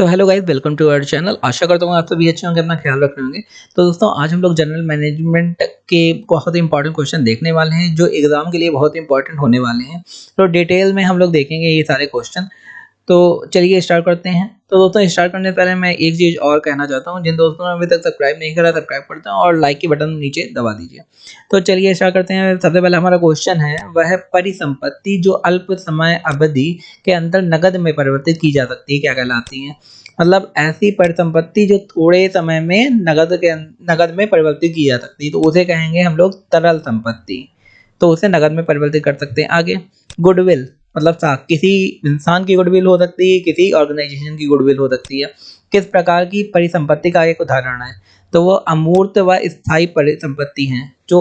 तो hello guys, welcome to our channel. आशा करता हूँ आप सभी अच्छे होंगे, अपना ख्याल रख रहे होंगे। तो दोस्तों, आज हम लोग जनरल मैनेजमेंट के बहुत ही इंपॉर्टेंट क्वेश्चन देखने वाले हैं जो एग्जाम के लिए बहुत इंपॉर्टेंट होने वाले हैं। तो डिटेल में हम लोग देखेंगे ये सारे क्वेश्चन। तो चलिए स्टार्ट करते हैं। तो दोस्तों, स्टार्ट करने से पहले मैं एक चीज़ और कहना चाहता हूँ, जिन दोस्तों ने अभी तक सब्सक्राइब नहीं करा सब्सक्राइब करते हैं और लाइक की बटन नीचे दबा दीजिए। तो चलिए स्टार्ट करते हैं। सबसे पहले हमारा क्वेश्चन है वह है परिसंपत्ति जो अल्प समय अवधि के अंदर नकद में परिवर्तित की जा सकती है, क्या कहलाती है। मतलब ऐसी परिसंपत्ति जो थोड़े समय में नकद में परिवर्तित की जा सकती है, तो उसे कहेंगे हम लोग तरल संपत्ति। तो उसे नकद में परिवर्तित कर सकते हैं। आगे, गुडविल मतलब साख, किसी इंसान की गुडविल हो सकती है, किसी ऑर्गेनाइजेशन की गुडविल हो सकती है। किस प्रकार की परिसंपत्ति का एक उदाहरण है, तो वो अमूर्त व स्थायी परिसंपत्ति है। जो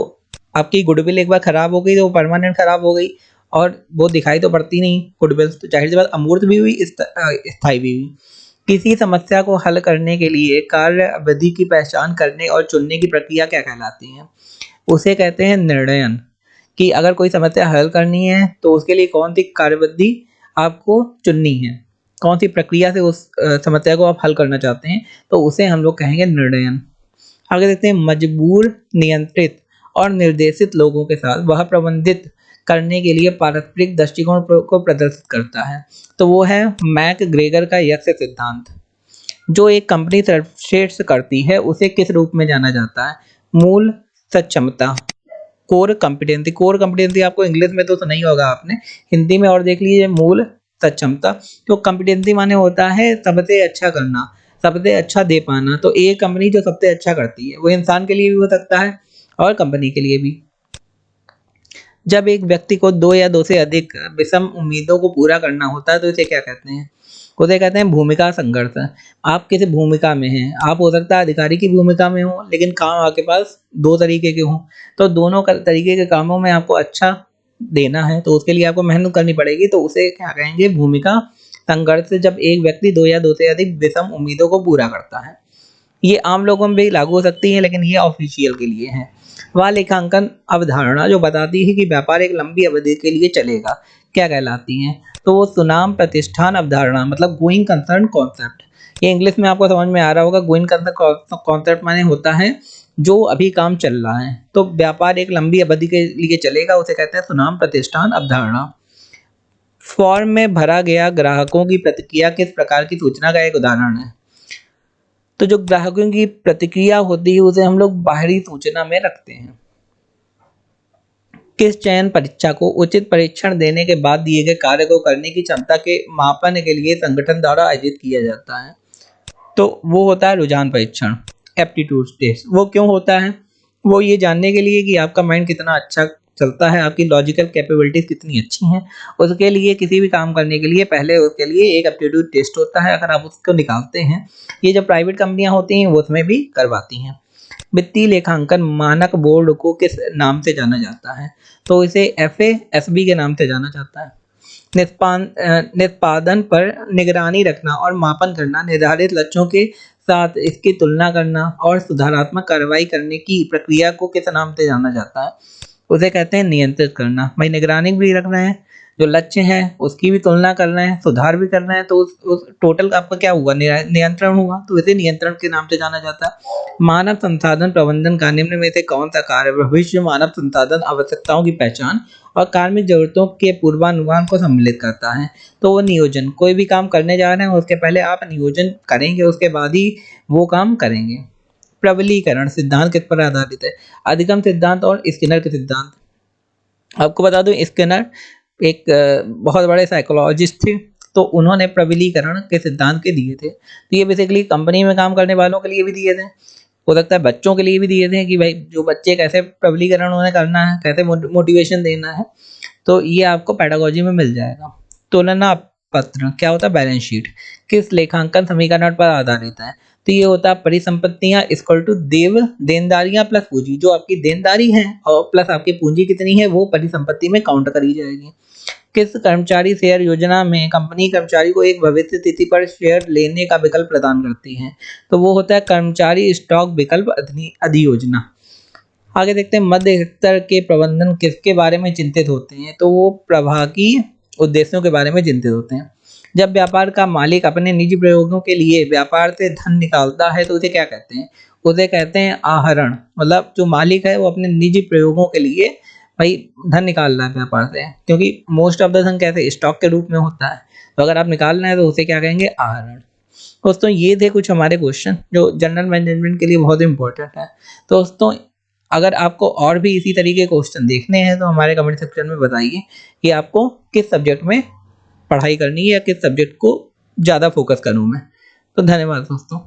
आपकी गुडविल एक बार खराब हो गई तो वो परमानेंट खराब हो गई और वो दिखाई तो पड़ती नहीं गुडविल, तो जाहिर सी बात अमूर्त भी हुई, स्थायी भी हुई। किसी समस्या को हल करने के लिए कार्य अवधि की पहचान करने और चुनने की प्रक्रिया क्या कहलाती है, उसे कहते हैं निर्णयन। कि अगर कोई समस्या हल करनी है तो उसके लिए कौन सी कार्यविधि आपको चुननी है, कौन सी प्रक्रिया से उस समस्या को आप हल करना चाहते हैं, तो उसे हम लोग कहेंगे निर्णयन। आगे देखते हैं, मजबूर, नियंत्रित और निर्देशित लोगों के साथ वह प्रबंधित करने के लिए पारस्परिक दृष्टिकोण को प्रदर्शित करता है। तो वो है मैक ग्रेगर का यक्ष सिद्धांत। जो एक कंपनी सर्वश्रेष्ठ करती है उसे किस रूप में जाना जाता है, मूल सक्षमता, कोर कॉम्पिटेंसी। कोर कॉम्पिटेंसी आपको इंग्लिश में तो सुना ही होगा आपने, हिंदी में और देख लीजिए, मूल सक्षमता। तो कॉम्पिटेंसी माने होता है सबसे अच्छा करना, सबसे अच्छा दे पाना। तो एक कंपनी जो सबसे अच्छा करती है वो इंसान के लिए भी हो सकता है और कंपनी के लिए भी। जब एक व्यक्ति को दो या दो से अधिक विषम उम्मीदों को पूरा करना होता है तो इसे क्या कहते हैं, उसे कहते हैं भूमिका संघर्ष। आप किसी भूमिका में हैं, आप हो सकता है अधिकारी की भूमिका में हो लेकिन काम आपके पास दो तरीके के हों, तो दोनों तरीके के कामों में आपको अच्छा देना है तो उसके लिए आपको मेहनत करनी पड़ेगी, तो उसे क्या कहेंगे, भूमिका संघर्ष। जब एक व्यक्ति दो या दो से अधिक विषम उम्मीदों को पूरा करता है, ये आम लोगों में भी लागू हो सकती है लेकिन ये ऑफिशियल के लिए है। वह लेखांकन अवधारणा जो बताती है कि व्यापार एक लंबी अवधि के लिए चलेगा, क्या कहलाती है, तो वो सुनाम प्रतिष्ठान अवधारणा, मतलब गोइंग कंसर्न कॉन्सेप्ट। ये इंग्लिश में आपको समझ में आ रहा होगा। गोइंग कंसर्न कॉन्सेप्ट माने होता है जो अभी काम चल रहा है, तो व्यापार एक लंबी अवधि के लिए चलेगा, उसे कहते हैं सुनाम प्रतिष्ठान अवधारणा। फॉर्म में भरा गया ग्राहकों की प्रतिक्रिया किस प्रकार की सूचना का एक उदाहरण है। तो जो ग्राहकों की प्रतिक्रिया होती है उसे हम लोग बाहरी सूचना में रखते हैं। किस चयन परीक्षा को उचित परीक्षण देने के बाद दिए गए कार्य को करने की क्षमता के मापन के लिए संगठन द्वारा आयोजित किया जाता है, तो वो होता है रुझान परीक्षण, एप्टीट्यूड टेस्ट। वो क्यों होता है, वो ये जानने के लिए कि आपका माइंड कितना अच्छा चलता है, आपकी लॉजिकल कैपेबिलिटीज कितनी अच्छी हैं। उसके लिए किसी भी काम करने के लिए पहले उसके लिए एक एप्टीट्यूड टेस्ट होता है, अगर आप उसको निकालते हैं। ये जो प्राइवेट कंपनियां होती हैं वो उसमें भी करवाती हैं। वित्तीय लेखांकन मानक बोर्ड को किस नाम से जाना जाता है, तो इसे FASB के नाम से जाना जाता है। निष्पादन पर निगरानी रखना और मापन करना, निर्धारित लक्ष्यों के साथ इसकी तुलना करना और सुधारात्मक कार्रवाई करने की प्रक्रिया को किस नाम से जाना जाता है, उसे कहते हैं नियंत्रित करना। भाई निगरानी भी रखना है, जो लक्ष्य है उसकी भी तुलना करना है, सुधार भी करना है, तो उस टोटल आपका क्या हुआ, नियंत्रण हुआ, तो इसे नियंत्रण के नाम से जाना जाता है। मानव संसाधन प्रबंधन का निम्न में से कौन सा कार्य भविष्य मानव संसाधन आवश्यकताओं की पहचान और कार्मिक जरूरतों के पूर्वानुमान को सम्मिलित करता है, तो वो नियोजन। कोई भी काम करने जा रहे हैं उसके पहले आप नियोजन करेंगे, उसके बाद ही वो काम करेंगे। प्रबलीकरण सिद्धांत किस पर आधारित है, अधिगम सिद्धांत और स्किनर के सिद्धांत। आपको बता दूं, स्किनर एक बहुत बड़े साइकोलॉजिस्ट थे, तो उन्होंने प्रबलीकरण के सिद्धांत के दिए थे। तो ये बेसिकली कंपनी में काम करने वालों के लिए भी दिए थे, हो सकता है बच्चों के लिए भी दिए थे कि भाई जो बच्चे कैसे प्रबलीकरण उन्हें करना है, कैसे मोटिवेशन देना है, तो ये आपको पेडागोजी में मिल जाएगा। तुलना पत्र क्या होता है, बैलेंस शीट, किस लेखांकन समीकरण पर आधारित है, तो ये होता है परिसंपत्तियां इक्वल टू देनदारियां प्लस पूंजी। जो आपकी देनदारी है और प्लस आपकी पूंजी कितनी है वो परिसंपत्ति में काउंट करी जाएगी। किस कर्मचारी शेयर योजना में कंपनी कर्मचारी को एक भविष्य तिथि पर शेयर लेने का विकल्प प्रदान करती है, तो वो होता है कर्मचारी स्टॉक विकल्प अधियोजना। आगे देखते हैं, मध्य स्तर के प्रबंधन किसके बारे में चिंतित होते हैं, तो वो प्रभागी उद्देश्यों के बारे में चिंतित होते हैं। जब व्यापार का मालिक अपने निजी प्रयोगों के लिए व्यापार से धन निकालता है तो उसे क्या कहते हैं? उसे कहते हैं आहरण। मतलब जो मालिक है वो अपने निजी प्रयोगों के लिए भाई धन निकाल रहा है व्यापार से, क्योंकि मोस्ट ऑफ द धन कैसे स्टॉक के रूप में होता है, तो अगर आप निकाल रहे हैं तो उसे क्या कहेंगे? आहरण। दोस्तों ये थे कुछ हमारे क्वेश्चन जो जनरल मैनेजमेंट के लिए बहुत इंपॉर्टेंट है। तो दोस्तों अगर आपको और भी इसी तरीके के क्वेश्चन देखने हैं तो हमारे कमेंट सेक्शन में बताइए कि आपको किस सब्जेक्ट में पढ़ाई करनी है या किस सब्जेक्ट को ज़्यादा फोकस करूँ मैं। तो धन्यवाद दोस्तों।